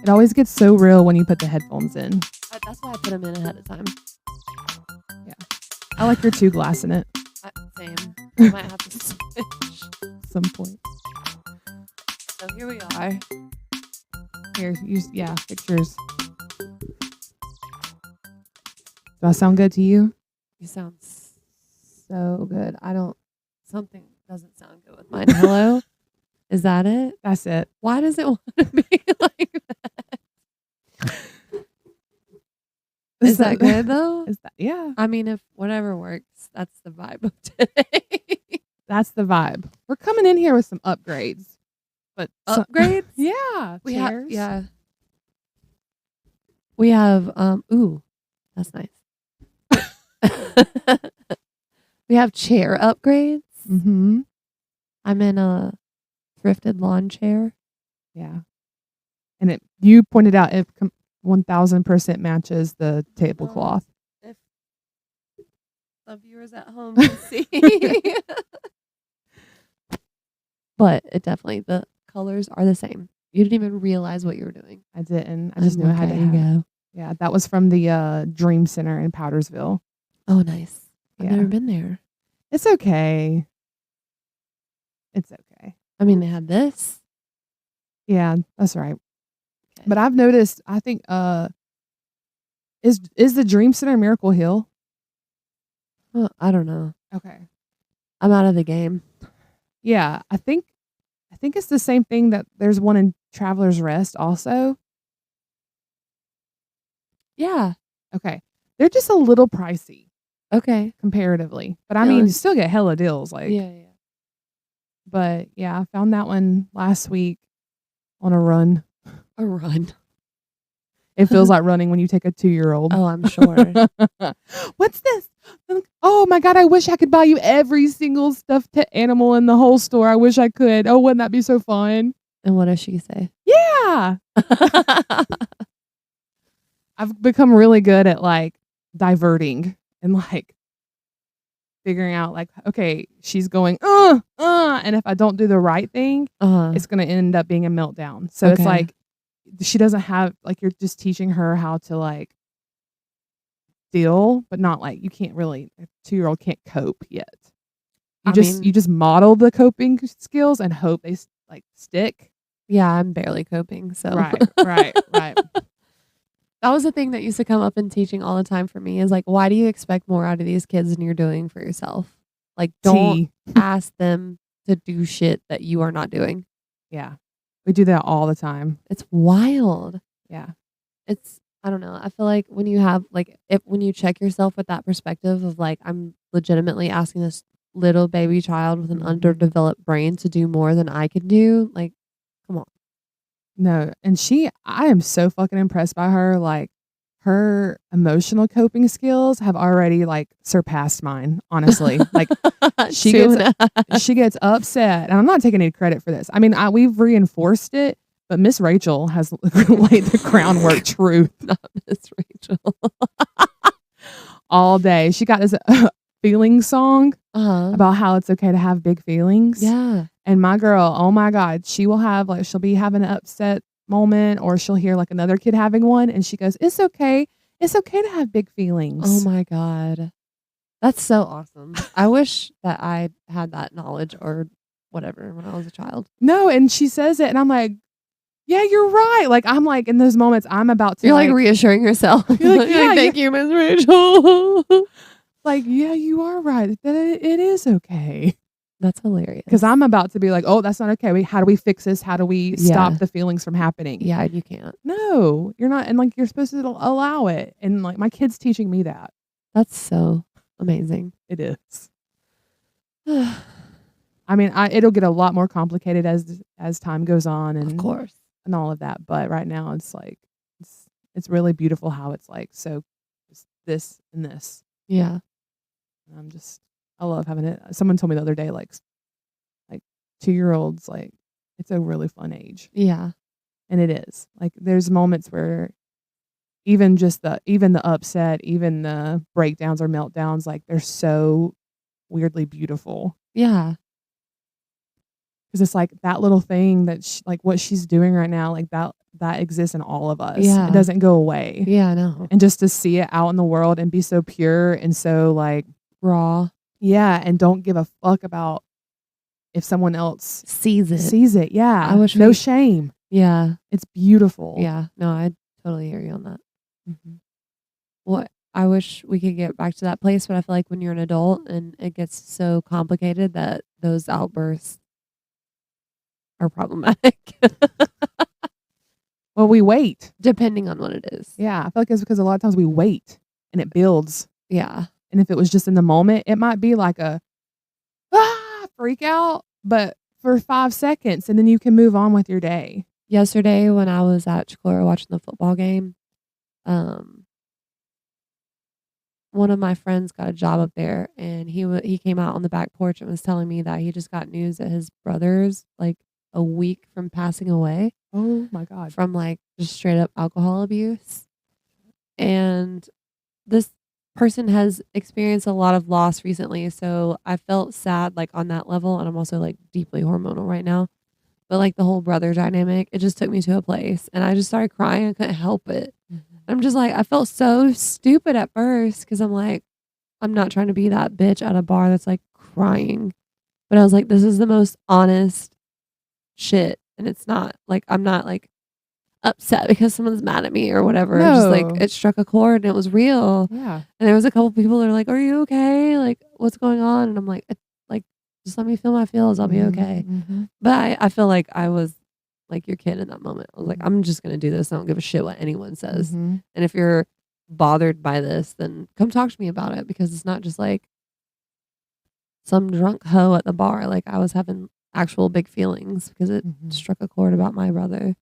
It always gets so real when you put the headphones in. That's why I put them in ahead of time. Yeah. I like your 2 glass in it. Same. I might have to switch. At some point. So here we are. Here, pictures. Do I sound good to you? You sound so good. Something doesn't sound good with mine. Hello? Is that it? That's it. Why does it want to be like that? Is that good though? Yeah. I mean, if whatever works, that's the vibe of today. That's the vibe. We're coming in here with some upgrades. But upgrades? Yeah. We chairs. We have ooh, that's nice. We have chair upgrades. Mm-hmm. I'm in a thrifted lawn chair. Yeah. And you pointed out it 1000% matches the tablecloth. If the viewers at home can see. But it definitely, the colors are the same. You didn't even realize what you were doing. I didn't. I just knew I had to go. Yeah, that was from the Dream Center in Powdersville. Oh, nice. I've never been there. It's okay. It's okay. I mean, they had this. Yeah, that's right. Okay. But I've noticed, I think, is the Dream Center Miracle Hill? I don't know. Okay. I'm out of the game. Yeah, I think it's the same thing that there's one in Traveler's Rest also. Yeah. Okay. They're just a little pricey. Okay. Comparatively. But I mean, you still get hella deals. Like, yeah. But yeah, I found that one last week on a run. A run. It feels like running when you take a 2-year-old. Oh, I'm sure. What's this? Oh my God, I wish I could buy you every single stuffed animal in the whole store. I wish I could. Oh, wouldn't that be so fun? And what does she say? Yeah. I've become really good at like diverting and like figuring out like, okay, she's going, and if I don't do the right thing, it's going to end up being a meltdown. So it's like, she doesn't have, like, you're just teaching her how to like deal, but not like, you can't really, a 2-year-old can't cope yet. You just model the coping skills and hope they like stick. Yeah, I'm barely coping. So right. That was the thing that used to come up in teaching all the time for me is like, why do you expect more out of these kids than you're doing for yourself? Like, don't ask them to do shit that you are not doing. Yeah. We do that all the time. It's wild. Yeah. I don't know. I feel like when you have like, when you check yourself with that perspective of like, I'm legitimately asking this little baby child with an underdeveloped brain to do more than I can do. Like, come on. No. And I am so fucking impressed by her. Like, her emotional coping skills have already like surpassed mine, honestly. Like she gets upset, and I'm not taking any credit for this. I mean, we've reinforced it, but Miss Rachel has laid the groundwork. Truth, not Miss Rachel. All day, she got this feeling song about how it's okay to have big feelings. Yeah, and my girl, oh my God, she'll be having an upset moment, or she'll hear like another kid having one, and she goes, it's okay to have big feelings. Oh my God, that's so awesome. I wish that I had that knowledge or whatever when I was a child. No, and she says it and I'm like, yeah, you're right. Like, I'm like, in those moments I'm about to, you're like reassuring yourself. You're like, yeah, thank you, Miss Rachel. Like, yeah, you are right, that it is okay. That's hilarious. Because I'm about to be like, oh, that's not okay. How do we fix this? How do we stop the feelings from happening? Yeah, you can't. No, you're not. And like, you're supposed to allow it. And like, my kid's teaching me that. That's so amazing. It is. I mean, it'll get a lot more complicated as time goes on, and of course, and all of that. But right now, it's like it's really beautiful how it's like so this and this. Yeah, and I love having it. Someone told me the other day, like 2-year-olds, like it's a really fun age. Yeah, and it is. Like, there's moments where even the upset, even the breakdowns or meltdowns, like they're so weirdly beautiful. Yeah. Because it's like that little thing that like what she's doing right now, like that exists in all of us. Yeah. It doesn't go away. Yeah, I know. And just to see it out in the world and be so pure and so like raw. Yeah. And don't give a fuck about if someone else sees it. Yeah. I wish no shame. Yeah. It's beautiful. Yeah. No, I totally hear you on that. Mm-hmm. What I wish we could get back to that place, but I feel like when you're an adult and it gets so complicated that those outbursts are problematic. Well, we wait. Depending on what it is. Yeah. I feel like it's because a lot of times we wait and it builds. Yeah. And if it was just in the moment, it might be like a freak out, but for 5 seconds and then you can move on with your day. Yesterday when I was at Chicago watching the football game, one of my friends got a job up there and he came out on the back porch and was telling me that he just got news that his brother's like a week from passing away. Oh my God. From like just straight up alcohol abuse. And this person has experienced a lot of loss recently. So I felt sad like on that level. And I'm also like deeply hormonal right now. But like the whole brother dynamic, it just took me to a place and I just started crying. I couldn't help it. Mm-hmm. I'm just like, I felt so stupid at first because I'm like, I'm not trying to be that bitch at a bar that's like crying. But I was like, this is the most honest shit. And it's not like, I'm not like upset because someone's mad at me or whatever. No. Just like it struck a chord and it was real. Yeah. And there was a couple people that are like, are you okay? Like, what's going on? And I'm like, just let me feel my feels. I'll be okay. Mm-hmm. But I feel like I was like your kid in that moment. I was like, I'm just going to do this. I don't give a shit what anyone says. Mm-hmm. And if you're bothered by this, then come talk to me about it because it's not just like some drunk hoe at the bar. Like I was having actual big feelings because it struck a chord about my brother.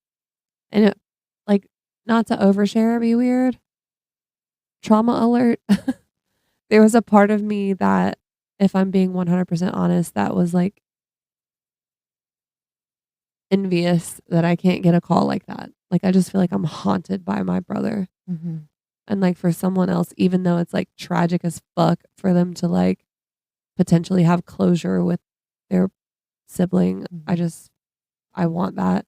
And it, like, not to overshare, be weird. Trauma alert. There was a part of me that, if I'm being 100% honest, that was like envious that I can't get a call like that. Like, I just feel like I'm haunted by my brother. Mm-hmm. And like for someone else, even though it's like tragic as fuck for them to like potentially have closure with their sibling, I want that.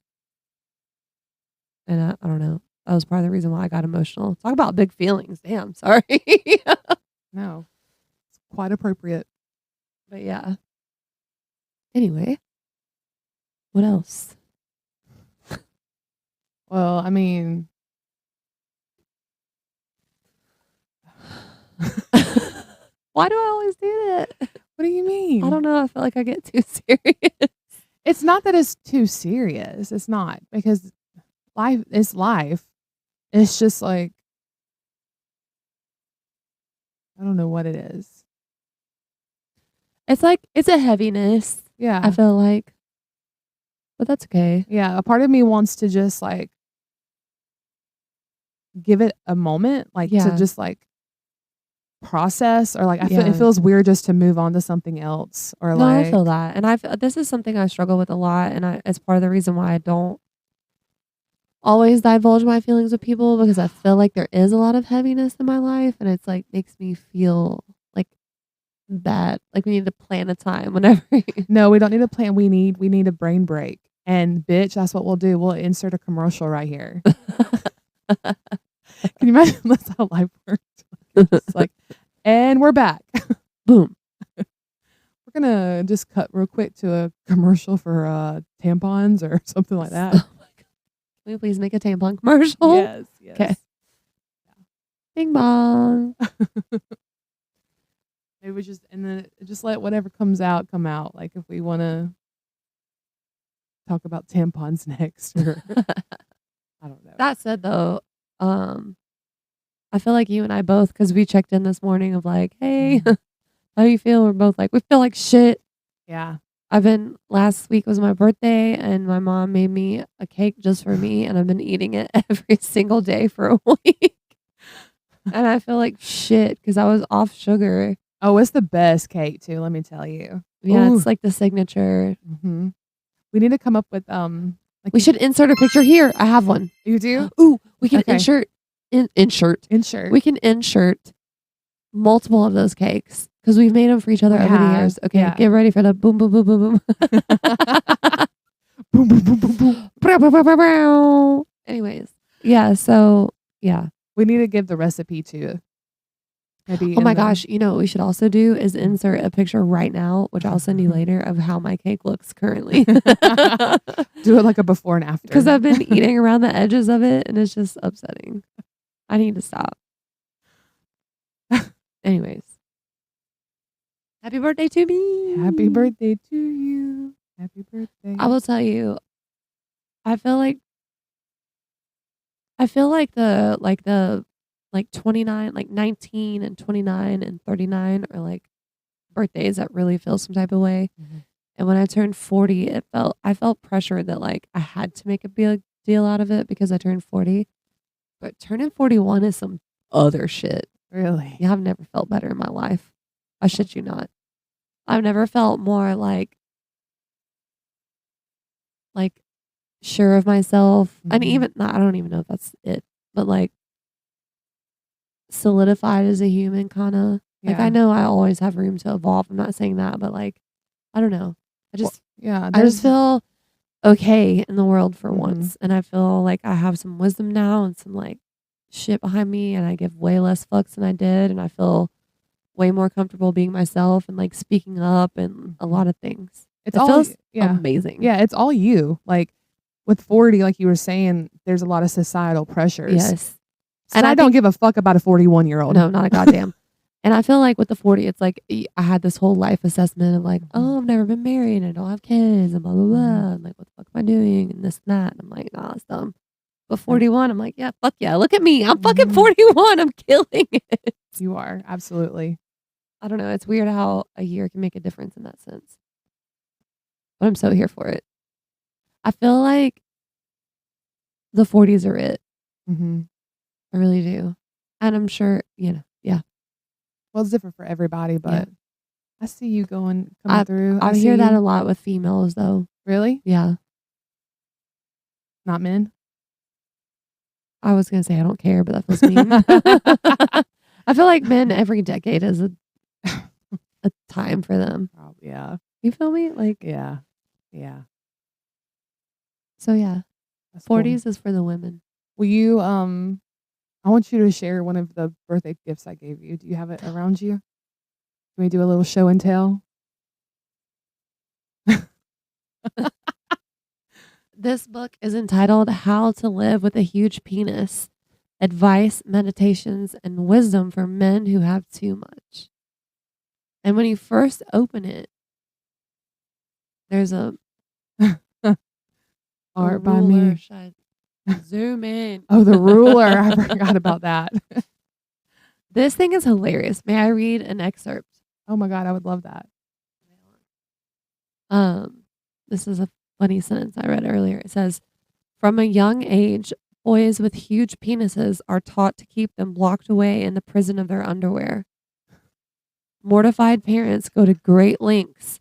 And I don't know. That was part of the reason why I got emotional. Talk about big feelings. Damn, sorry. No, it's quite appropriate. But yeah. Anyway, what else? Well, I mean, why do I always do that? What do you mean? I don't know. I feel like I get too serious. It's not that it's too serious. It's not, because life is life. It's just like, I don't know what it is. It's like, it's a heaviness. Yeah. I feel like. But that's okay. Yeah. A part of me wants to just like give it a moment, like to just like process, or like it feels weird just to move on to something else, or no, like I feel that. And this is something I struggle with a lot, and it's part of the reason why I don't always divulge my feelings with people, because I feel like there is a lot of heaviness in my life, and it's like makes me feel like bad. Like we need to plan a time whenever. No, we don't need a plan. We need a brain break. And bitch, that's what we'll do. We'll insert a commercial right here. Can you imagine that's how life works? It's like, and we're back. Boom. We're gonna just cut real quick to a commercial for tampons or something like that. Oh my God. Can we please make a tampon commercial? Yes. Okay. Bing bong. Maybe we just let whatever comes out come out. Like if we want to talk about tampons next, or I don't know. That said, though, I feel like you and I both, because we checked in this morning of like, hey, how do you feel? We're both like, we feel like shit. Yeah. Last week was my birthday, and my mom made me a cake just for me, and I've been eating it every single day for a week. And I feel like shit because I was off sugar. Oh, it's the best cake too, let me tell you. Yeah, Ooh. it's like the signature. Mm-hmm. We need to come up with like we should insert a picture here. I have one. You do? Ooh, we can insert. Insert. We can insert multiple of those cakes, Because we've made them for each other We over the have, years. Okay, yeah. get ready for the boom, boom, boom, boom, boom. Boom, boom, boom, boom, boom. Brow, brow, brow, brow, brow. Anyways, yeah. So yeah. We need to give the recipe to maybe. Oh my gosh! You know what we should also do is insert a picture right now, which I'll send you later, of how my cake looks currently. Do it like a before and after. Because I've been eating around the edges of it, and it's just upsetting. I need to stop. Anyways, happy birthday to me! Happy birthday to you! Happy birthday! I will tell you, I feel like the 29, like 19 and 29 and 39 are like birthdays that really feel some type of way. Mm-hmm. And when I turned 40, I felt pressure that like I had to make a big deal out of it because I turned 40. But turning 41 is some other shit. Really? Yeah, I've never felt better in my life. I shit you not. I've never felt more like sure of myself. Mm-hmm. And even, I don't even know if that's it, but like solidified as a human kind of. Like, I know I always have room to evolve. I'm not saying that, but like, I don't know. I just feel okay in the world for once. And I feel like I have some wisdom now and some like shit behind me, and I give way less fucks than I did. And I feel way more comfortable being myself and like speaking up and a lot of things. It feels amazing. Yeah, it's all you. Like with 40, like you were saying, there's a lot of societal pressures. Yes. So and I don't give a fuck about a 41-year-old. No, not a goddamn. And I feel like with the 40, it's like I had this whole life assessment of like, oh, I've never been married and I don't have kids and blah, blah, blah. And like, what the fuck am I doing? And this and that. And I'm like, nah, it's dumb. But 41, I'm like, yeah, fuck yeah. Look at me. I'm fucking 41. I'm killing it. You are. Absolutely. I don't know. It's weird how a year can make a difference in that sense. But I'm so here for it. I feel like the 40s are it. Mm-hmm. I really do. And I'm sure, yeah. Well, it's different for everybody, but I see you coming through. I hear that a lot with females, though. Really? Yeah. Not men? I was going to say I don't care, but that feels mean. I feel like men every decade is a time for them. Oh, yeah. You feel me? Like, yeah. So, yeah. That's 40s cool. is for the women. Will you, I want you to share one of the birthday gifts I gave you. Do you have it around you? Can we do a little show and tell? This book is entitled How to Live with a Huge Penis: Advice, Meditations, and Wisdom for Men Who Have Too Much. And when you first open it, there's a art by me. Zoom in. Oh, the ruler. I forgot about that. This thing is hilarious. May I read an excerpt? Oh my God, I would love that. This is a funny sentence I read earlier. It says, from a young age, boys with huge penises are taught to keep them locked away in the prison of their underwear. Mortified parents go to great lengths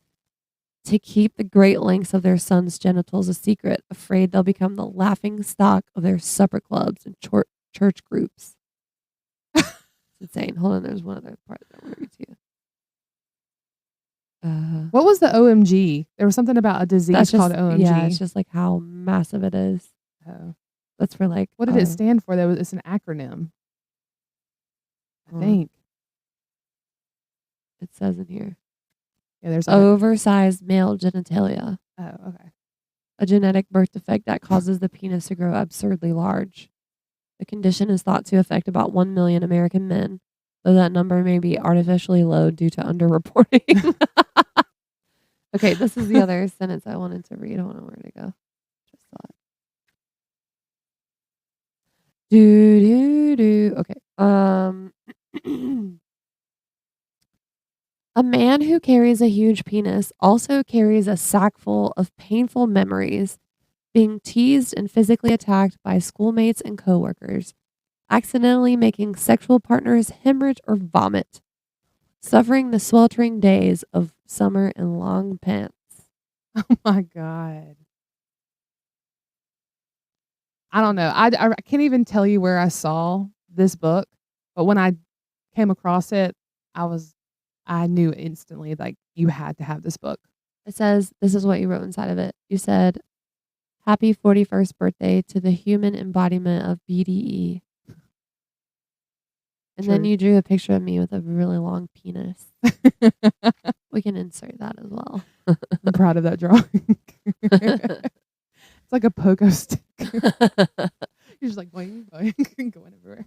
to keep the great lengths of their sons' genitals a secret, afraid they'll become the laughing stock of their supper clubs and church groups. It's insane. Hold on, there's one other part that I want to read to you. What was the OMG? There was something about a disease called OMG. Yeah, it's just like how massive it is. Oh. That's for like... What did it stand for? It's an acronym. I think. It says in here. Yeah, there's oversized male genitalia. Oh, okay. A genetic birth defect that causes the penis to grow absurdly large. The condition is thought to affect about 1 million American men, though that number may be artificially low due to underreporting. Okay, this is the other sentence I wanted to read. I don't know where to go. Just thought. Okay. A man who carries a huge penis also carries a sack full of painful memories, being teased and physically attacked by schoolmates and coworkers, accidentally making sexual partners hemorrhage or vomit, suffering the sweltering days of summer in long pants. Oh my God. I don't know. I can't even tell you where I saw this book, but when I came across it, I I knew instantly, like, you had to have this book. It says, this is what you wrote inside of it. You said, happy 41st birthday to the human embodiment of BDE. And then you drew a picture of me with a really long penis. We can insert that as well. I'm proud of that drawing. It's like a pogo stick. You're just like, boing, boing, going everywhere.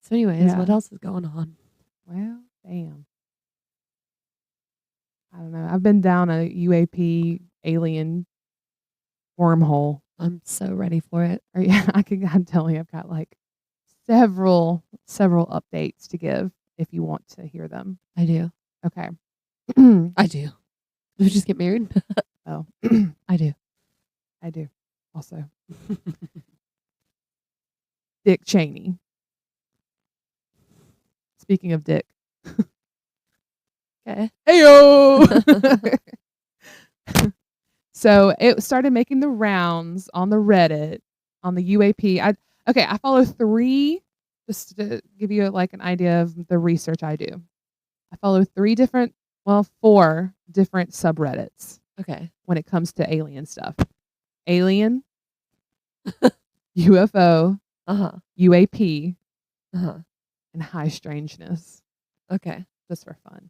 So anyways, what else is going on? Well, damn. I don't know. I've been down a UAP alien wormhole. I'm so ready for it. I'm telling you, I've got like several updates to give if you want to hear them. I do. Okay. I do. Did we just get married? Oh. I do. I do. Also. Dick Cheney. Speaking of dick. Okay. Heyo! So it started making the rounds on the Reddit, on the UAP. I follow 3, just to give you like an idea of the research I do. I follow 4 different subreddits. Okay. When it comes to alien stuff. Alien, UFO, UAP, and high strangeness. Okay. Just for fun.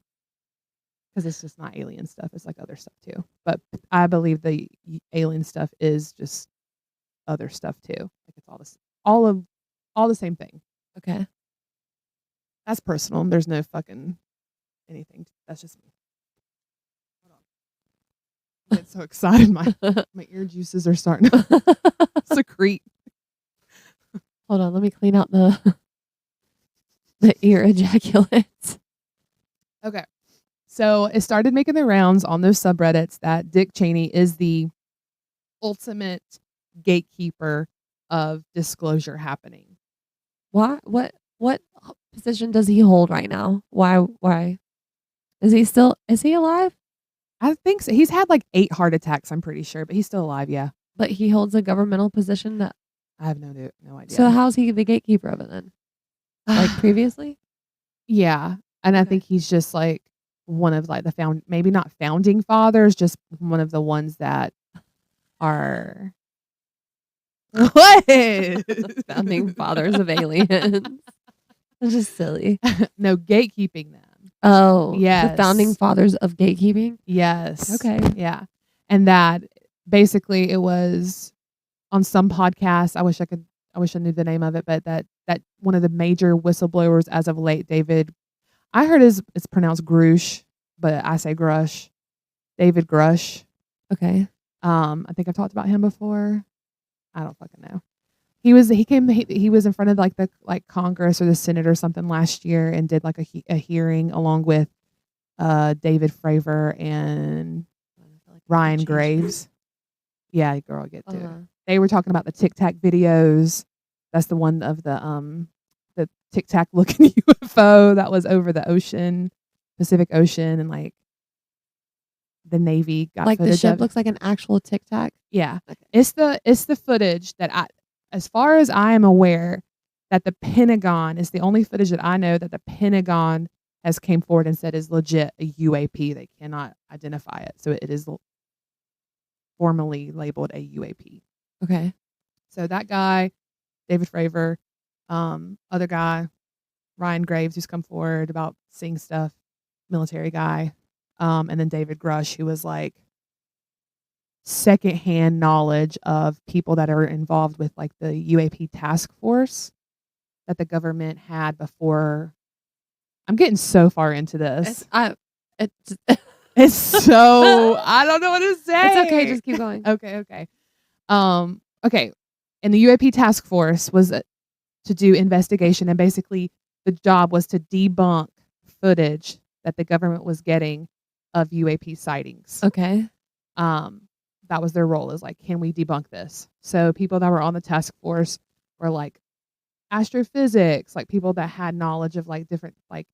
Because it's just not alien stuff. It's like other stuff too. But I believe the alien stuff is just other stuff too. Like it's all the same thing. Okay. That's personal. There's no fucking anything. That's just me. Hold on. I get so excited. My ear juices are starting to secrete. Hold on. Let me clean out the ear ejaculates. Okay. So it started making the rounds on those subreddits that Dick Cheney is the ultimate gatekeeper of disclosure happening. Why? What position does he hold right now? Why? Is he alive? I think so. He's had like 8 heart attacks, I'm pretty sure, but he's still alive, yeah. But he holds a governmental position that I have no idea. So how's he the gatekeeper of it then? Like previously? Yeah. And I think he's just like one of like maybe not founding fathers, just one of the ones that are what? Founding fathers of aliens. That's just silly. No, gatekeeping them. Oh, yes. The founding fathers of gatekeeping? Yes. Okay. Yeah. And that basically it was on some podcast. I wish I knew the name of it, but that one of the major whistleblowers as of late, David, I heard it's pronounced Grush, but I say Grush. David Grush. Okay. I think I've talked about him before. I don't fucking know. He was in front of the Congress or the Senate or something last year and did like a hearing along with David Fravor and Ryan Graves. Yeah, girl, get to it. They were talking about the Tic Tac videos. That's the one of the Tic Tac looking UFO that was over the ocean, Pacific Ocean, and like the Navy got like footage the ship of. Looks like an actual Tic Tac. Yeah, okay. It's the footage that as far as I am aware, that the Pentagon is the only footage that I know that the Pentagon has came forward and said is legit a UAP. They cannot identify it, so it is formally labeled a UAP. Okay. So that guy, David Fravor, other guy, Ryan Graves, who's come forward about seeing stuff, military guy, and then David Grush, who was like secondhand knowledge of people that are involved with like the UAP task force that the government had before. I'm getting so far into this. It's so I don't know what to say. It's okay, just keep going. Okay. Okay. And the UAP task force was to do investigation, and basically the job was to debunk footage that the government was getting of UAP sightings. Okay. That was their role, is like, can we debunk this? So people that were on the task force were like astrophysics, like people that had knowledge of like different, like,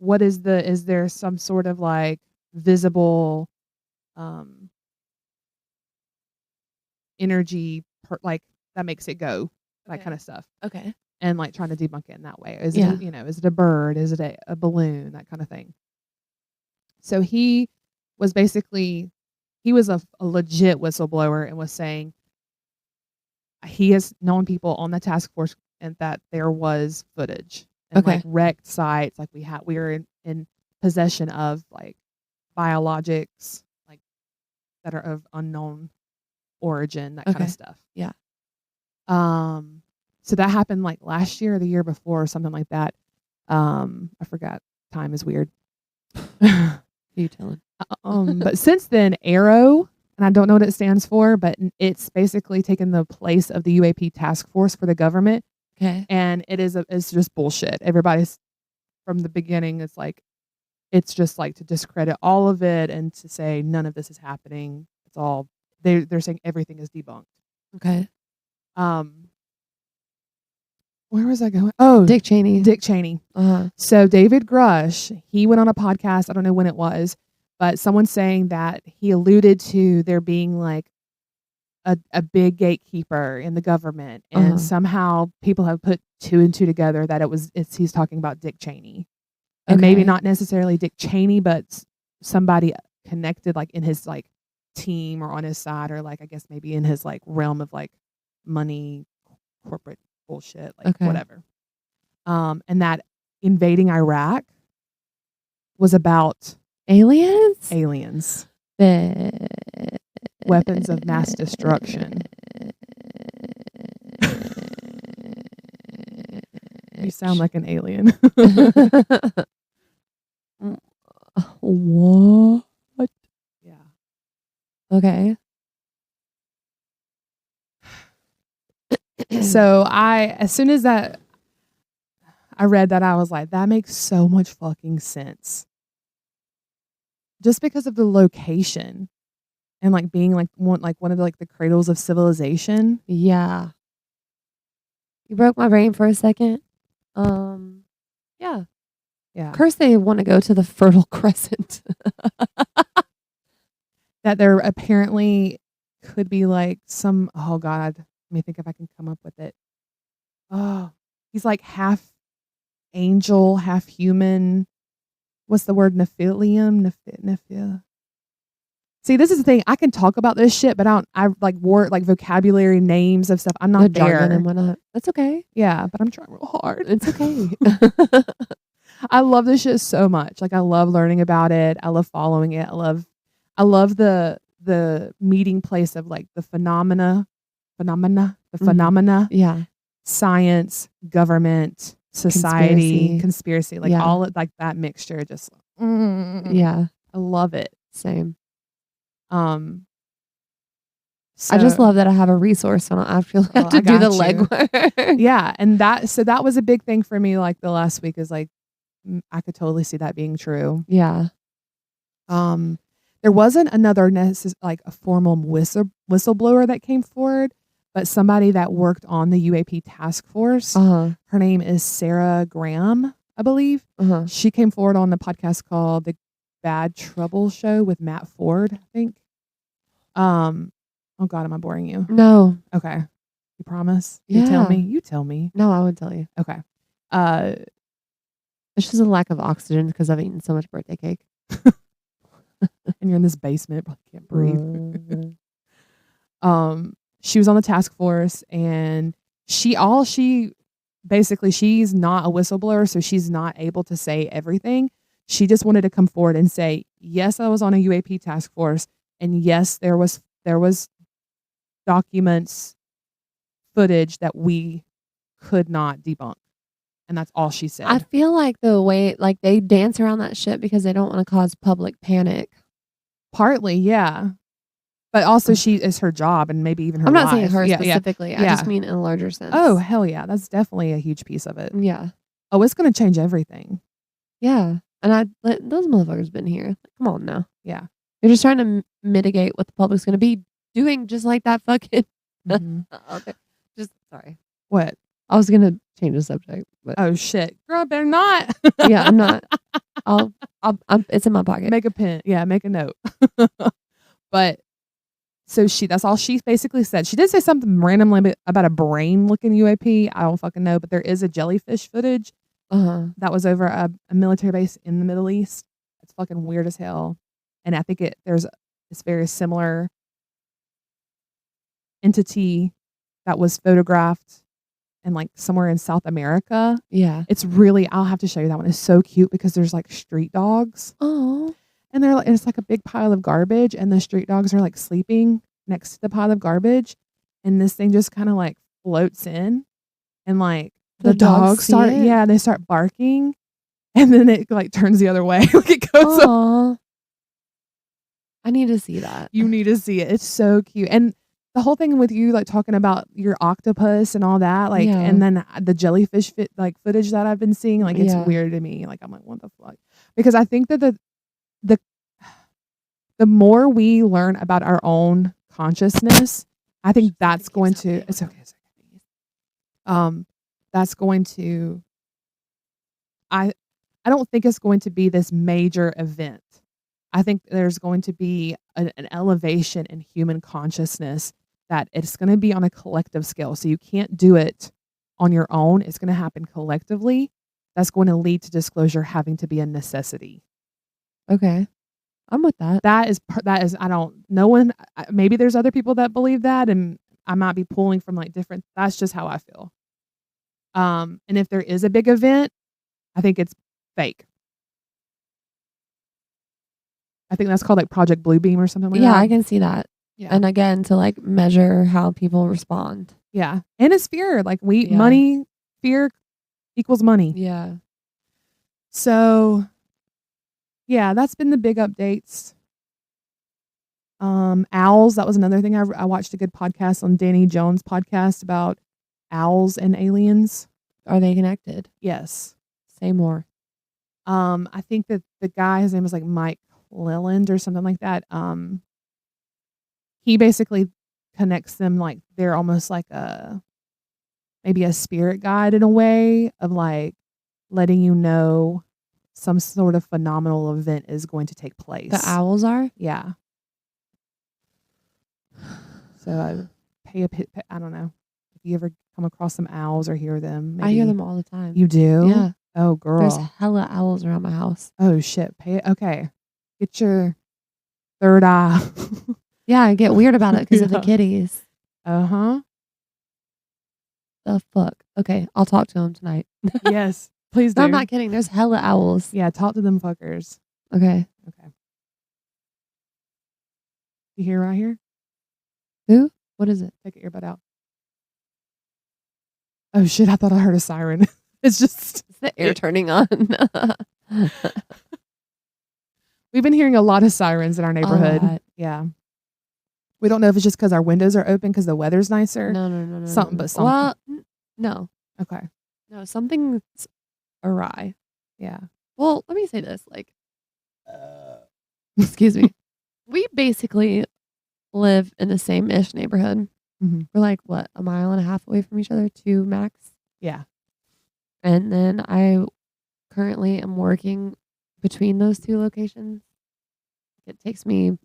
is there some sort of like visible energy like that makes it go, that kind of stuff. Okay. and like trying to debunk it in that way. Is Yeah. it, is it a bird? Is it a balloon? That kind of thing. So he was basically, he was a legit whistleblower and was saying he has known people on the task force and that there was footage and Okay. like wrecked sites. Like we were in possession of like biologics like that are of unknown origin, that kind Okay. of stuff. Yeah. So that happened like last year or the year before or something like that. I forgot. Time is weird. You telling? But since then, Arrow, and I don't know what it stands for, but it's basically taken the place of the UAP task force for the government. Okay. And it's just bullshit. Everybody's from the beginning. It's just like to discredit all of it and to say none of this is happening. It's all they're saying everything is debunked. Okay. Where was I going? Oh, Dick Cheney. Dick Cheney. So David Grush, he went on a podcast. I don't know when it was, but someone saying that he alluded to there being like a big gatekeeper in the government, and somehow people have put two and two together that he's talking about Dick Cheney, and maybe not necessarily Dick Cheney, but somebody connected like in his like team or on his side, or like I guess maybe in his like realm of like money, corporate bullshit, like whatever. And that invading Iraq was about aliens, weapons of mass destruction. You sound like an alien. What? Yeah. Okay. So as soon as I read that, I was like, that makes so much fucking sense. Just because of the location and like being like one of the, like the cradles of civilization. Yeah. You broke my brain for a second. Yeah. Yeah. Of course they want to go to the Fertile Crescent. That there apparently could be like some, oh God, let me think if I can come up with it. Oh, he's like half angel, half human. What's the word? Nephilium? Nephil. See, this is the thing. I can talk about this shit, but I like word like vocabulary names of stuff. I'm not there. Jargon and whatnot. That's okay. Yeah, but I'm trying real hard. It's okay. I love this shit so much. Like I love learning about it. I love following it. I love the meeting place of like the phenomena, Yeah. science, government, society, conspiracy, like all of like that mixture. Just yeah, I love it. Same. So, I just love that I have a resource and I don't actually have to do the legwork. Yeah, and that was a big thing for me. Like the last week is like I could totally see that being true. Yeah. There wasn't another like a formal whistleblower that came forward, but somebody that worked on the UAP task force. Her name is Sarah Graham, I believe. She came forward on the podcast called The Bad Trouble Show with Matt Ford, I think. Oh God, am I boring you? No. Okay. You promise? Yeah. You tell me. No, I would tell you. Okay. It's just a lack of oxygen because I've eaten so much birthday cake. And you're in this basement, but can't breathe. She was on the task force, and basically she's not a whistleblower, so she's not able to say everything. She just wanted to come forward and say, yes, I was on a UAP task force, and yes, there was documents, footage that we could not debunk. And that's all she said. I feel like the way like they dance around that shit because they don't want to cause public panic. Partly, yeah. But also it's her job and maybe even her I'm not life. saying her specifically. Yeah. I just mean in a larger sense. Oh, hell yeah. That's definitely a huge piece of it. Yeah. Oh, it's going to change everything. Yeah. And those motherfuckers been here. Come on now. Yeah. They're just trying to mitigate what the public's going to be doing, just like that fucking. Okay. Just sorry. What? I was going to change the subject. But oh, shit. Girl, better not. Yeah, I'm not. It's in my pocket. Make a pen. Yeah, make a note. But So that's all she basically said. She did say something randomly about a brain looking UAP. I don't fucking know, but there is a jellyfish footage that was over a military base in the Middle East. It's fucking weird as hell. And I think it's very similar entity that was photographed in like somewhere in South America. Yeah. It's really, I'll have to show you that one. It's so cute because there's like street dogs. Oh. And it's like a big pile of garbage, and the street dogs are like sleeping next to the pile of garbage, and this thing just kind of like floats in, and like the dogs they start barking, and then it like turns the other way. Like it goes. I need to see that. You need to see it. It's so cute. And the whole thing with you like talking about your octopus and all that, like, and then the jellyfish footage that I've been seeing, like it's weird to me. Like I'm like, what the fuck? Because I think that the more we learn about our own consciousness, I think that's going to, it's okay. That's going to, I don't think it's going to be this major event. I think there's going to be an elevation in human consciousness that it's going to be on a collective scale. So you can't do it on your own. It's going to happen collectively. That's going to lead to disclosure having to be a necessity. Okay. I'm with that. That is, no one, maybe there's other people that believe that, and I might be pulling from like different, that's just how I feel. And if there is a big event, I think it's fake. I think that's called like Project Bluebeam or something like that. Yeah, I can see that. Yeah. And again, to like measure how people respond. Yeah. And it's fear. Like money, fear equals money. Yeah. So yeah, that's been the big updates. Owls, that was another thing. I watched a good podcast on Danny Jones' podcast about owls and aliens. Are they connected? Yes. Say more. I think that the guy, his name was like Mike Leland or something like that. He basically connects them like they're almost like maybe a spirit guide in a way of like letting you know some sort of phenomenal event is going to take place. The owls are? Yeah. So I don't know if you ever come across some owls or hear them. Maybe. I hear them all the time. You do? Yeah. Oh, girl. There's hella owls around my house. Oh, shit. Okay. Get your third eye. Yeah, I get weird about it because of the kitties. Uh-huh. The fuck? Okay, I'll talk to them tonight. Yes, please do. No, I'm not kidding. There's hella owls. Yeah, talk to them fuckers. Okay. You hear right here? Who? What is it? Take your earbud out. Oh, shit. I thought I heard a siren. It's just... It's the air turning on. We've been hearing a lot of sirens in our neighborhood. Yeah. We don't know if it's just because our windows are open because the weather's nicer. No. Something. Well, no. Okay. No, something's awry. Yeah. Well, let me say this. Like, excuse me. We basically live in the same-ish neighborhood. Mm-hmm. We're like, what, a mile and a half away from each other? 2 max? Yeah. And then I currently am working between those 2 locations. It takes me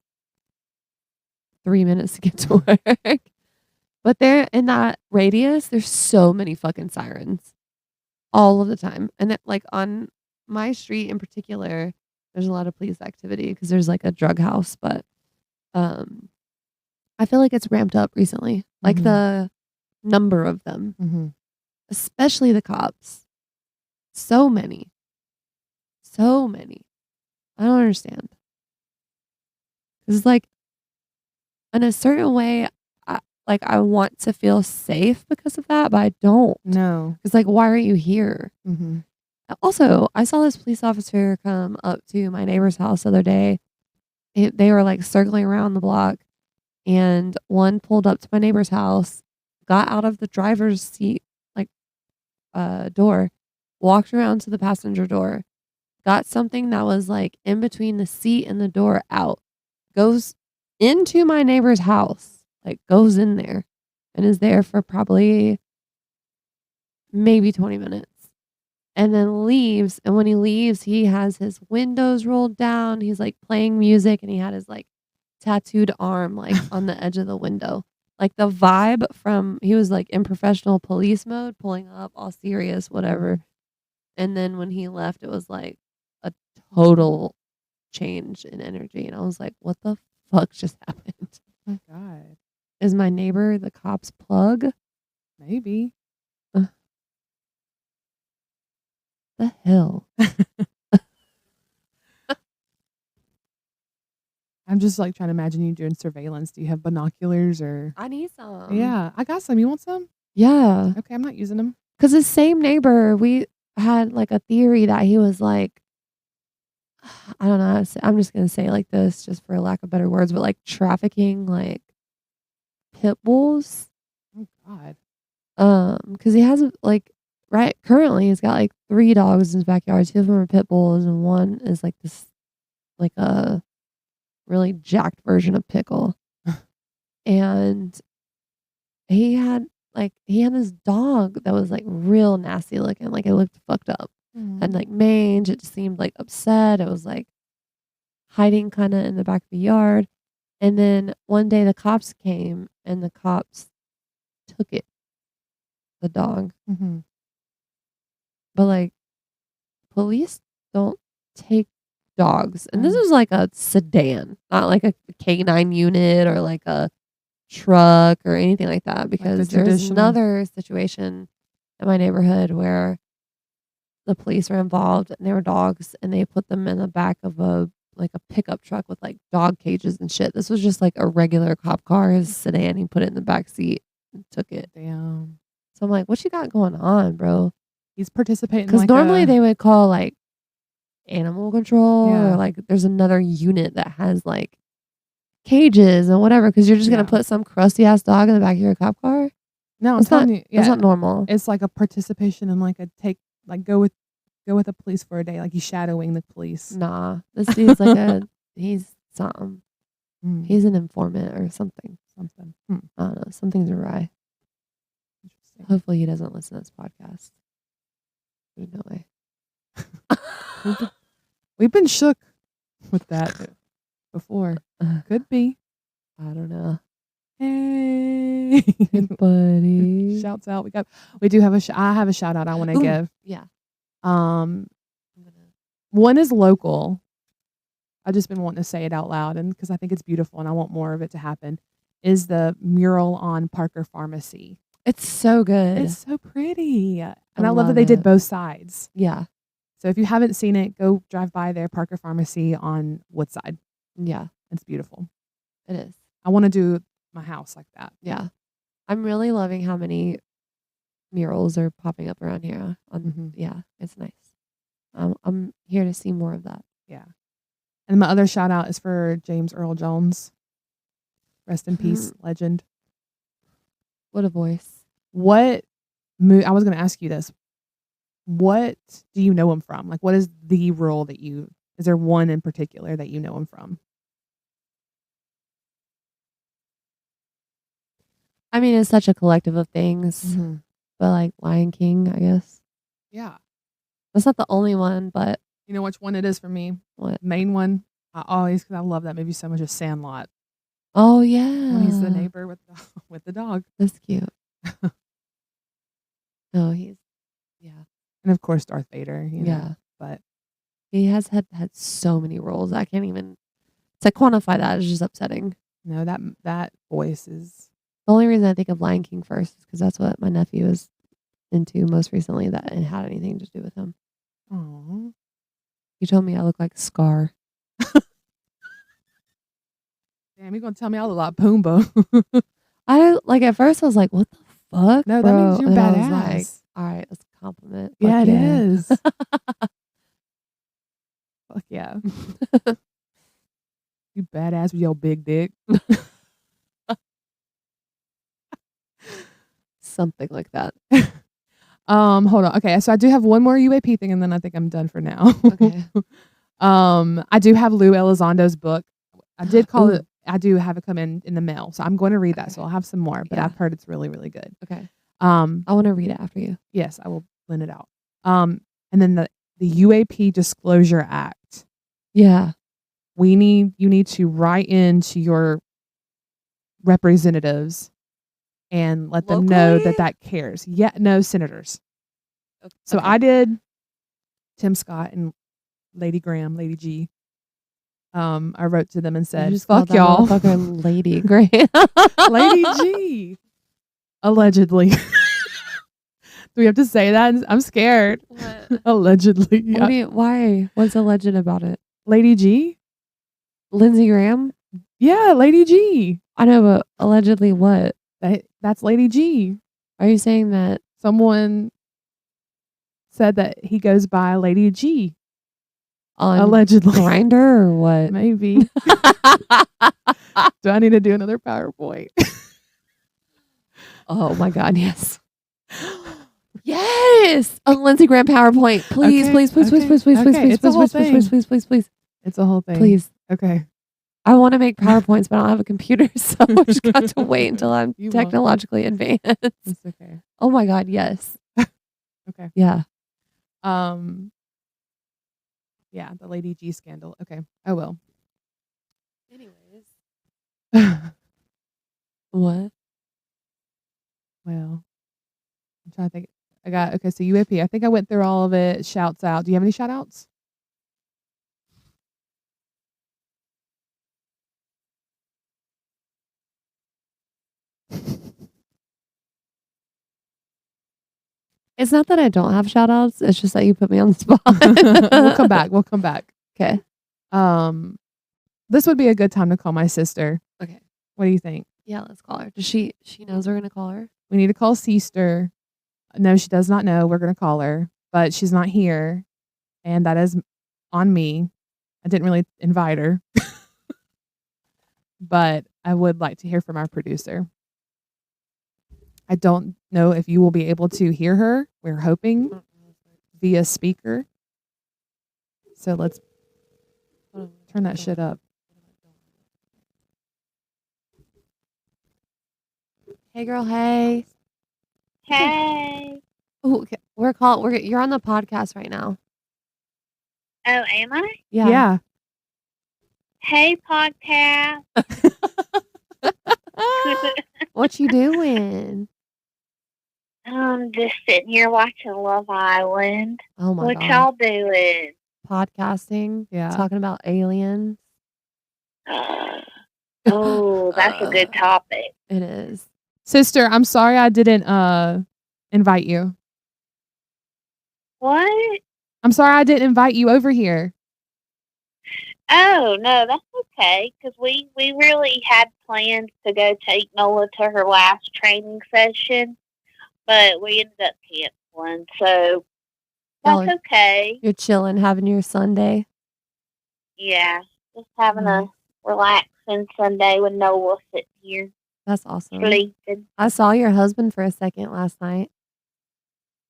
3 minutes to get to work. But there, in that radius, there's so many fucking sirens all of the time. And like on my street in particular, there's a lot of police activity because there's like a drug house. But I feel like it's ramped up recently. Like the number of them, especially the cops. So many. I don't understand. It's like, in a certain way, I want to feel safe because of that, but I don't. No. It's like, why are you here? Mm-hmm. Also, I saw this police officer come up to my neighbor's house the other day. They were like circling around the block, and one pulled up to my neighbor's house, got out of the driver's seat, door, walked around to the passenger door, got something that was like in between the seat and the door out, goes into my neighbor's house, like goes in there and is there for probably maybe 20 minutes and then leaves. And when he leaves, he has his windows rolled down. He's like playing music and he had his like tattooed arm like on the edge of the window. Like the vibe from he was like in professional police mode, pulling up, all serious, whatever. And then when he left, it was like a total change in energy. And I was like, what the fuck just happened? Oh my God. Is my neighbor the cop's plug? Maybe. The hell? I'm just like trying to imagine you doing surveillance. Do you have binoculars or? I need some. Yeah, I got some. You want some? Yeah. Okay, I'm not using them. Because the same neighbor, we had like a theory that he was like, I don't know. I'm just going to say it like this just for lack of better words, but like trafficking like pit bulls. Oh God. Because he has like currently he's got like 3 dogs in his backyard. 2 of them are pit bulls, and one is like this like a really jacked version of Pickle. And he had this dog that was like real nasty looking, like it looked fucked up. Had like mange. It just seemed like upset. It was like hiding kind of in the back of the yard. And then one day the cops came and the cops took it, the dog. Mm-hmm. But like police don't take dogs. And this is like a sedan, not like a K9 unit or like a truck or anything like that. Because Like there's another situation in my neighborhood where the police were involved and there were dogs and they put them in the back of a pickup truck with like dog cages and shit. This was just like a regular cop car, his sedan. He put it in the back seat and took it. Damn. So I'm like, what you got going on, bro? He's participating. Because normally they would call like animal control or like there's another unit that has like cages and whatever. Because you're just gonna put some crusty ass dog in the back of your cop car. No, I'm telling you, it's not normal. It's like a participation in like go with the police for a day. Like he's shadowing the police. Nah, this dude's like he's something. He's an informant or something. Something. I don't know. Something's awry. Interesting. Hopefully he doesn't listen to this podcast. There's no way. We've been shook with that before. Could be. I don't know. Hey, buddy. Shouts out. We do have I have a shout out I want to give. Yeah. One is local. I've just been wanting to say it out loud, and because I think it's beautiful and I want more of it to happen, is the mural on Parker Pharmacy. It's so good. It's so pretty. And I love that they did both sides. Yeah. So if you haven't seen it, go drive by there, Parker Pharmacy on Woodside. Yeah. It's beautiful. It is. I want to do my house like that. Yeah. I'm really loving how many murals are popping up around here. Yeah, it's nice. I'm here to see more of that. Yeah. And my other shout out is for James Earl Jones. Rest in peace, legend. What a voice. I was going to ask you this. What do you know him from? Like, what is the role is there one in particular that you know him from? I mean, it's such a collective of things, but like Lion King, I guess. Yeah. That's not the only one, but. You know which one it is for me? What? Main one. Because I love that movie so much, is Sandlot. Oh, yeah. When he's the neighbor with the dog. That's cute. Oh, yeah. And of course, Darth Vader. You know, but he has had so many roles. I can't even, to quantify that is just upsetting. No, that voice is. The only reason I think of Lion King first is because that's what my nephew was into most recently that it had anything to do with him. Oh. He told me I look like Scar. Damn, you're going to tell me I look like Pumbaa. At first I was like, what the fuck? No, bro? that means you're and badass. I was like, all right, that's a compliment. Yeah, it is. Fuck yeah. You badass with your big dick. Something like that. Hold on. Okay, so I do have one more UAP thing, and then I think I'm done for now. Okay. I do have Lou Elizondo's book. I did call it. I do have it come in the mail, so I'm going to read that. So I'll have some more, but I've heard it's really, really good. Okay. I want to read it after you. Yes, I will blend it out. And then the UAP Disclosure Act. Yeah. you need to write into your representatives and let them know Locally? that cares. Yeah, no, senators. Okay. So I did Tim Scott and Lady Graham, Lady G. I wrote to them and said, "Fuck y'all, motherfucker, Lady Graham, Lady G." Allegedly. Do we have to say that? I'm scared. What? Allegedly. Why? What's alleged about it? Lady G? Lindsey Graham? Yeah, Lady G. I know, but allegedly what? That's Lady G. Are you saying that Someone said that he goes by Lady G. on Allegedly. Grindr or what? Maybe. Do I need to do another PowerPoint? Oh my God, yes. Yes. A Lindsey Graham PowerPoint. Please, Okay, please, please, please, okay, please, please, okay. please, please, It's a whole please, please, please, thing. please, please, please. It's a whole thing. Please. Okay. I want to make PowerPoints, but I don't have a computer, so I just got to wait until I'm You won't. technologically advanced. It's okay. Oh my God, yes. Okay. Yeah. Yeah, the Lady G scandal. Okay, I will. Anyways. Well, What? I'm trying to think. So UAP. I think I went through all of it. Shouts out. Do you have any shout outs? It's not that I don't have shout outs. It's just that you put me on the spot. We'll come back. Okay. This would be a good time to call my sister. Okay. What do you think? Yeah, let's call her. Does she knows we're gonna call her? We need to call Seester. No, she does not know. We're gonna call her, but she's not here, and that is on me. I didn't really invite her, but I would like to hear from our producer. I don't know if you will be able to hear her. We're hoping via speaker. So let's turn that shit up. Hey girl, hey. Hey. Oh, okay. You're on the podcast right now. Oh, am I? Yeah. Hey, podcast. What you doing? I'm just sitting here watching Love Island. Oh my What God. y'all doing? Podcasting. Yeah. Talking about aliens. Oh, that's a good topic. It is. Sister, I'm sorry I didn't invite you. What? I'm sorry I didn't invite you over here. Oh, no, that's okay. Because we really had plans to go take Nola to her last training session, but we ended up canceling. So that's okay. You're chilling, having your Sunday. Yeah, just having a relaxing Sunday with Nola sitting here. That's awesome. Sleeping. I saw your husband for a second last night.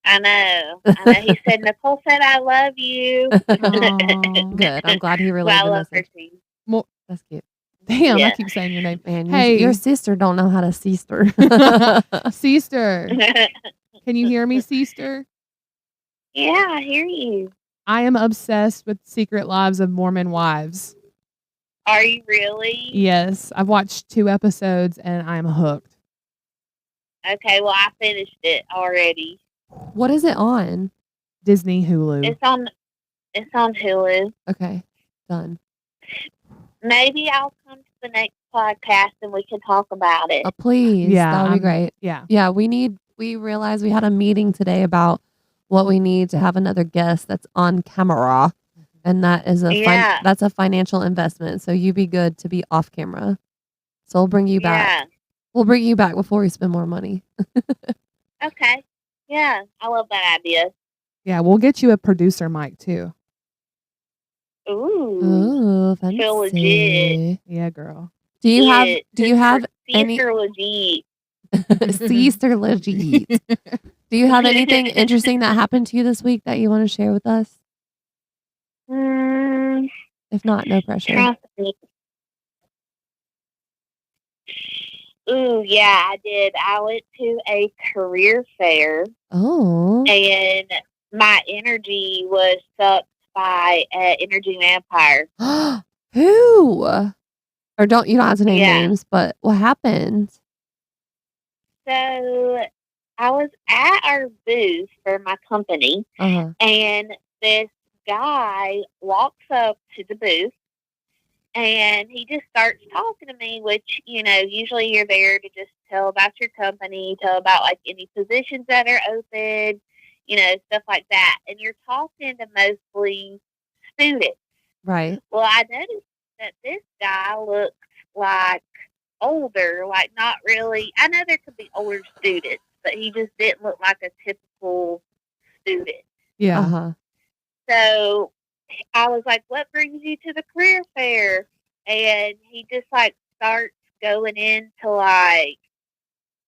I know. He said, Nicole said, I love you. Good. I'm glad he relayed I the love message. her too. Well, that's cute. Damn, Yeah. I keep saying your name. Man, Hey. your sister don't know how to Seester. Seester. Can you hear me, Seester? Yeah, I hear you. I am obsessed with Secret Lives of Mormon Wives. Are you really? Yes, I've watched 2 episodes and I'm hooked. Okay, well, I finished it already. What is it on? Disney Hulu. It's on Hulu. Okay, done. Maybe I'll come to the next podcast and we can talk about it. Please. Yeah, That would be great. Yeah. Yeah, we realized we had a meeting today about what we need to have another guest that's on camera. And that is that's a financial investment. So you be good to be off camera. So we'll bring you back. Yeah. We'll bring you back before we spend more money. Okay. Yeah, I love that idea. Yeah, we'll get you a producer mic too. Ooh. Fancy. Feel legit. Yeah, girl. Do you have any Seester legit? Seester legit? Do you have anything interesting that happened to you this week that you want to share with us? If not, no pressure. Ooh, yeah, I did. I went to a career fair. Oh. And my energy was sucked by an energy vampire. Who? Or you don't have to name Yeah. names, but what happened? So I was at our booth for my company, and this guy walks up to the booth, and he just starts talking to me, which, usually you're there to just tell about your company, tell about, like, any positions that are open, stuff like that. And you're talking to mostly students. Right. Well, I noticed that this guy looks like older, like not really. I know there could be older students, but he just didn't look like a typical student. Yeah. So I was like, what brings you to the career fair? And he just like starts going into like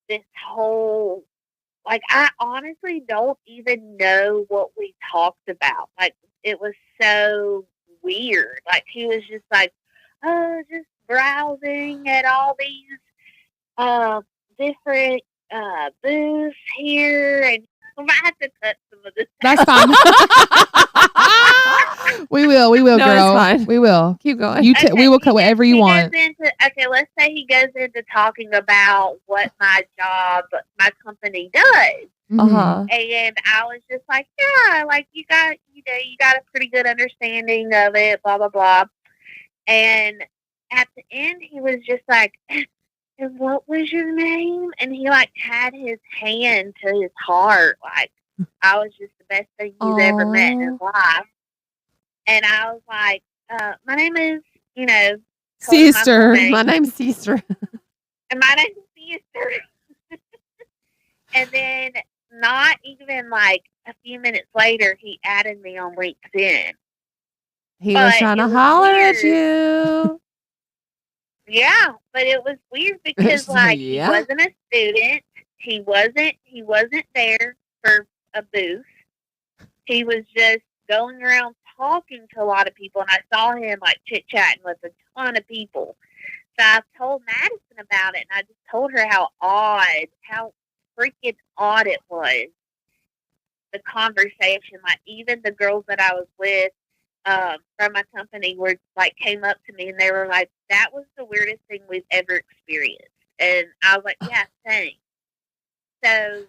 this whole, like, I honestly don't even know what we talked about. Like, it was so weird. Like, he was just like, oh, just browsing at all these different booths here, and I might have to cut some of this. That's fine. We will, No, girl. it's fine. We will. Keep going. We will cut whatever you want. Let's say he goes into talking about what my company does. Uh-huh. And I was just like, yeah, like you got a pretty good understanding of it, blah, blah, blah. And at the end, he was just like, and what was your name? And he like had his hand to his heart. Like, I was just the best thing he's ever met in his life. And I was like, my name is, Seester. My name's Seester. And my name's Seester. And then not even like a few minutes later, he added me on LinkedIn. He was trying to holler at you. Yeah, but it was weird because like he wasn't a student. He wasn't there for a booth. He was just going around talking to a lot of people, and I saw him like chit chatting with a ton of people. So I told Madison about it, and I just told her how freaking odd it was. The conversation, like even the girls that I was with from my company were like came up to me and they were like, that was the weirdest thing we've ever experienced. And I was like, yeah, same. So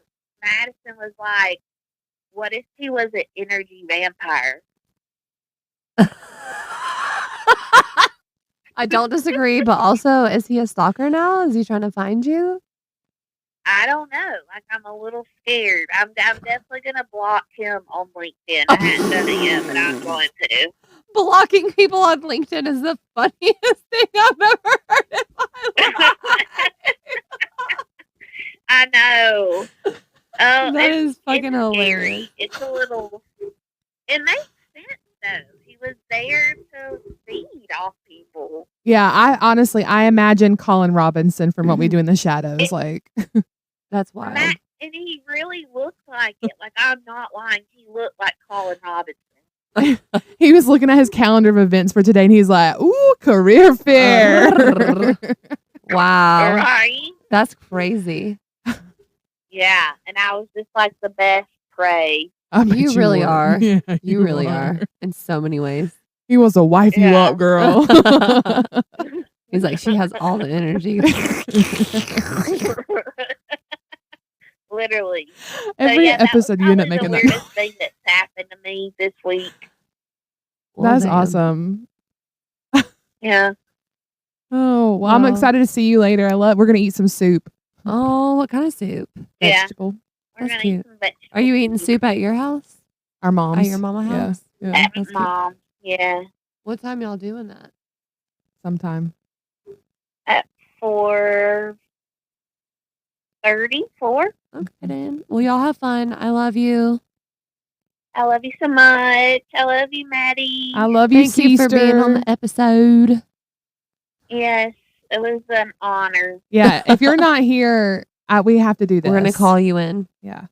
Madison was like, what if he was an energy vampire? I don't disagree, but also, is he a stalker now? Is he trying to find you? I don't know. Like, I'm a little scared. I'm definitely going to block him on LinkedIn. I hadn't done it yet, but I'm going to. Blocking people on LinkedIn is the funniest thing I've ever heard in my life. I know. That is fucking hilarious. It's a little... It makes sense, though. He was there to feed off people. Yeah, I imagine Colin Robinson from What We Do in the Shadows. That's wild. And he really looked like it. Like, I'm not lying. He looked like Colin Robinson. He was looking at his calendar of events for today, and he's like, ooh, career fair. Wow. Right? That's crazy. Yeah. And I was just like the best prey. You really are. Yeah, you really are. In so many ways. He wants to wife you up, girl. He's like, she has all the energy. Literally. Every episode you end up making that. That's the weirdest thing that's happened to me this week. That's awesome. Yeah. Oh, well, I'm excited to see you later. We're going to eat some soup. Oh, what kind of soup? Vegetable. We're going to eat some vegetables. Are you eating soup at your house? Our mom's. At your mama house? Yeah. At my mom. Yeah. What time y'all doing that? Sometime. At 4:34. Okay, then. Well, y'all have fun. I love you. I love you so much. I love you, Maddie. I love you, Thank you for being on the episode. Yes, it was an honor. Yeah, if you're not here, we have to do this. We're going to call you in. Yeah.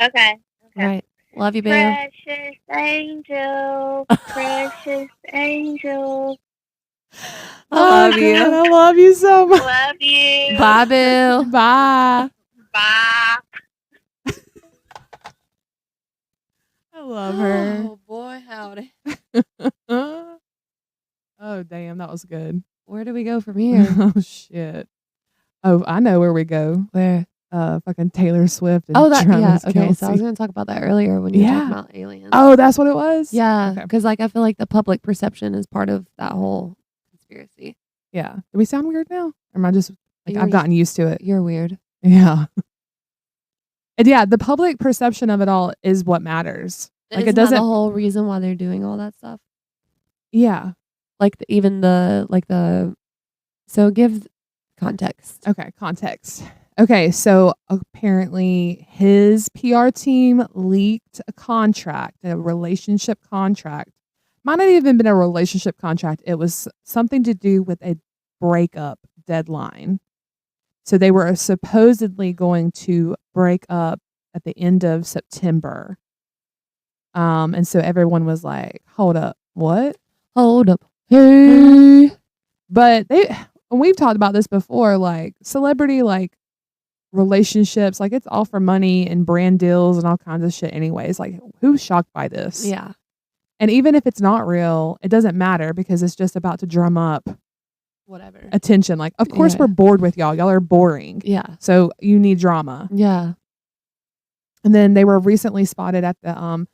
Okay. All right. Love you, boo. Precious angel. Precious angel. I love you. God, I love you so much. Love you. Bye, boo. Bye. Bye. I love her. Oh, boy, howdy. Oh, damn. That was good. Where do we go from here? Oh, shit. Oh, I know where we go. Where? Fucking Taylor Swift and Oh, that, yeah. Travis Okay, so I was Kelce. going to talk about that earlier when you were Yeah. talking about aliens. Oh, that's what it was? Yeah, Okay. because like I feel like the public perception is part of that whole conspiracy. Yeah. Do we sound weird now? Or am I just, like, You're I've gotten used to it? You're weird. Yeah. And yeah, the public perception of it all is what matters. Like, Isn't it doesn't. that the whole reason why they're doing all that stuff? Yeah. Like so give context. Okay, context. Okay, so apparently his PR team leaked a contract, a relationship contract. Might not even been a relationship contract. It was something to do with a breakup deadline. So they were supposedly going to break up at the end of September. And so everyone was like, hold up, what? Hold up. Hey. But we've talked about this before, like celebrity, like relationships, like it's all for money and brand deals and all kinds of shit anyways. Like, who's shocked by this? Yeah. And even if it's not real, it doesn't matter because it's just about to drum up Whatever. attention. Like, of course we're bored with y'all. Y'all are boring. Yeah. So you need drama. Yeah. And then they were recently spotted at the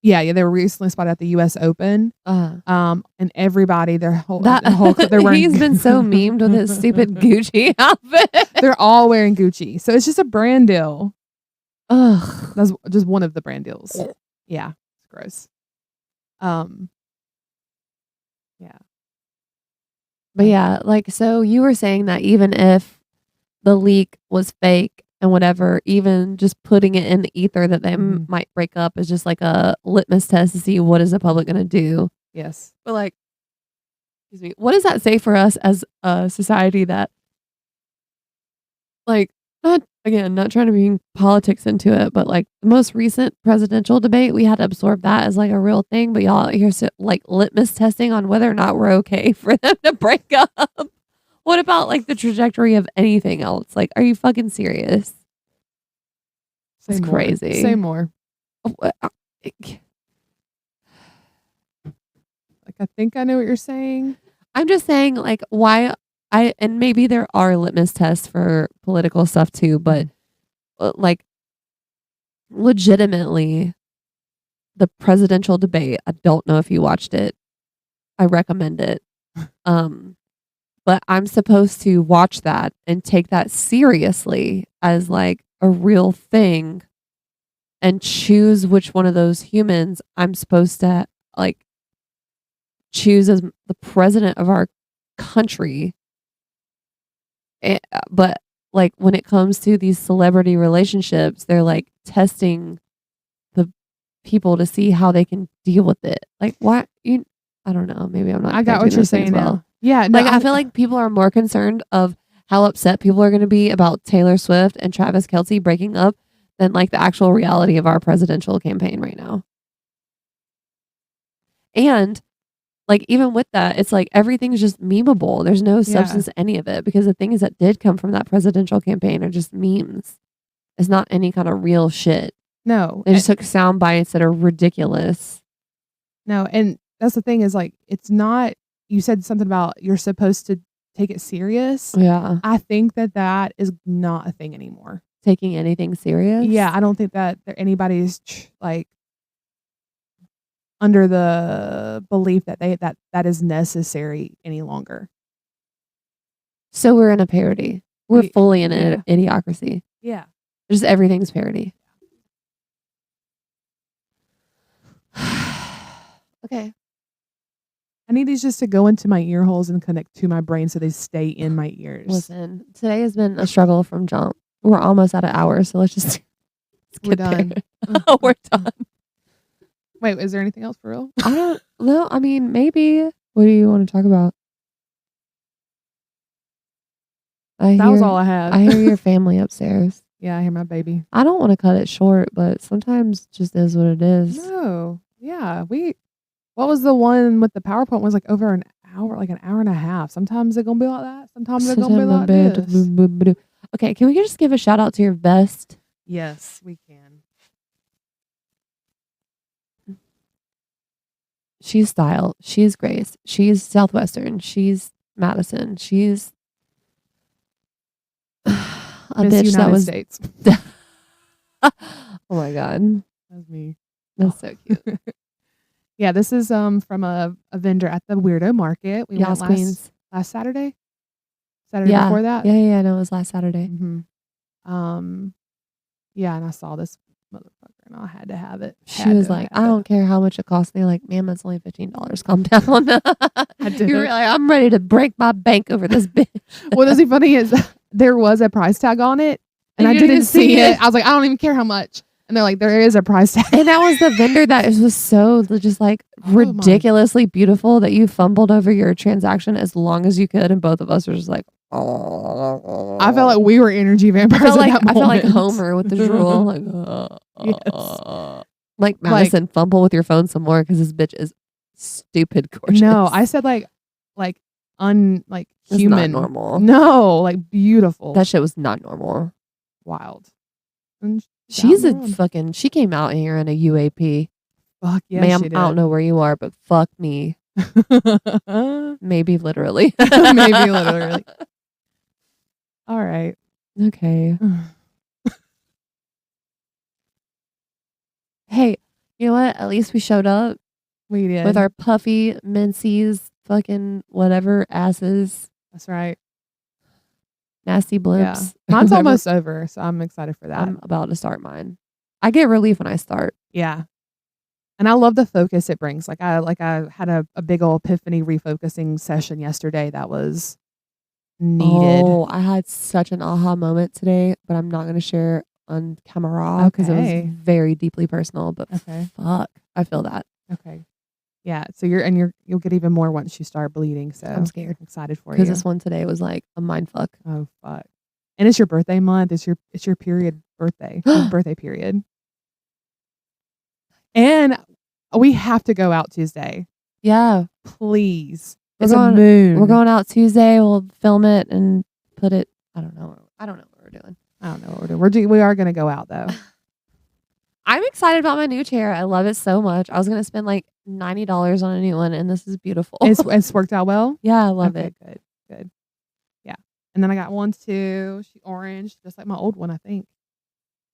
they were recently spotted at the US Open. And everybody, they're wearing he's been so memed with his stupid Gucci outfit. They're all wearing Gucci. So it's just a brand deal. Ugh. That's just one of the brand deals. Yeah. It's gross. Yeah. But yeah, like, so you were saying that even if the leak was fake and whatever, even just putting it in the ether that they might break up is just like a litmus test to see what is the public going to do. Yes. But like, excuse me, what does that say for us as a society that, like, not trying to bring politics into it, but like the most recent presidential debate, we had to absorb that as like a real thing. But y'all out here like litmus testing on whether or not we're okay for them to break up. What about like the trajectory of anything else? Like, are you fucking serious? It's crazy. Say more. Like, I think I know what you're saying. I'm just saying, like, why and maybe there are litmus tests for political stuff too, but like legitimately the presidential debate, I don't know if you watched it. I recommend it. But I'm supposed to watch that and take that seriously as like a real thing and choose which one of those humans I'm supposed to like choose as the president of our country. But like when it comes to these celebrity relationships, they're like testing the people to see how they can deal with it. Like, why? I don't know. Maybe I'm not. I got what you're saying now. Yeah. No, like I feel like people are more concerned of how upset people are going to be about Taylor Swift and Travis Kelce breaking up than like the actual reality of our presidential campaign right now. And like, even with that, it's like everything's just memeable. There's no substance to any of it because the things that did come from that presidential campaign are just memes. It's not any kind of real shit. No. They just took sound bites that are ridiculous. No. And that's the thing is like, it's not, you said something about you're supposed to take it serious. Yeah. I think that is not a thing anymore. Taking anything serious? Yeah. I don't think that anybody's like, under the belief that that is necessary any longer. So we're in a parody. We're fully in an idiocracy. Yeah. Just everything's parody. Okay. I need these just to go into my ear holes and connect to my brain so they stay in my ears. Listen, today has been a struggle from jump. We're almost out of hours, so let's just we're done. We're done. Wait, is there anything else for real? I don't know. I mean, maybe. What do you want to talk about? That was all I had. I hear your family upstairs. Yeah, I hear my baby. I don't want to cut it short, but sometimes it just is what it is. No. Yeah. What was the one with the PowerPoint was like over an hour, like an hour and a half. Sometimes it's going to be like that. Sometimes it's going to be like this. Okay, can we just give a shout out to your vest? Yes, we can. She's style. She's grace. She's Southwestern. She's Madison. She's a Miss bitch United that was. States. Oh my god, That's me. that's so cute. Yeah, this is from a vendor at the Weirdo Market. We Yas went Queens. last Saturday. Saturday Yeah. before that. Yeah. No, it was last Saturday. Yeah, and I saw this motherfucker, and I had to have it. She was like, I don't care how much it costs. They're like, ma'am, it's only $15. Calm down. You were like, I'm ready to break my bank over this bitch. What's funny is there was a price tag on it, and I didn't see it. I was like, I don't even care how much. And they're like, there is a price tag. And that was the vendor that was so just like ridiculously beautiful that you fumbled over your transaction as long as you could. And both of us were just like, oh. I felt like we were energy vampires. I felt like Homer with the drool. Like, like Madison, fumble with your phone some more because this bitch is stupid gorgeous. No, I said like human. Not normal. No, like beautiful. That shit was not normal. Wild. And she's she came out here in a UAP. Fuck yeah, ma'am, she did. I don't know where you are, but fuck me. Maybe literally. Maybe literally. All right. Okay. Hey, you know what? At least we showed up. We did. With our puffy, mincy's, fucking whatever asses. That's right. Nasty blimps. Yeah. Mine's almost over, so I'm excited for that. I'm about to start mine. I get relief when I start. Yeah. And I love the focus it brings. I had a big old epiphany refocusing session yesterday that was needed. Oh, I had such an aha moment today, but I'm not going to share on camera because it was very deeply personal. But fuck, I feel that. Okay. Yeah. So you'll get even more once you start bleeding. So I'm scared. I'm excited for you. Because this one today was like a mind fuck. Oh fuck. And it's your birthday month. It's your period birthday. Birthday period. And we have to go out Tuesday. Yeah. Please. It's a moon. We're going out Tuesday. We'll film it and put it. I don't know what we're doing. I don't know what we're doing. We are going to go out though. I'm excited about my new chair. I love it so much. I was going to spend like $90 on a new one, and this is beautiful. It's worked out well? Yeah, I love it. Good. Yeah. And then I got one too. She's orange, just like my old one, I think.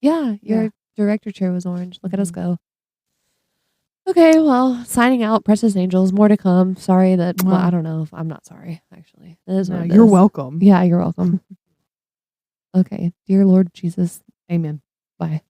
Yeah, your director chair was orange. Look at us go. Okay, well, signing out. Precious Angels. More to come. Sorry that, I don't know. I'm not sorry, actually. It is what it you're is. welcome. Yeah, you're welcome. Okay. Dear Lord Jesus. Amen. Bye.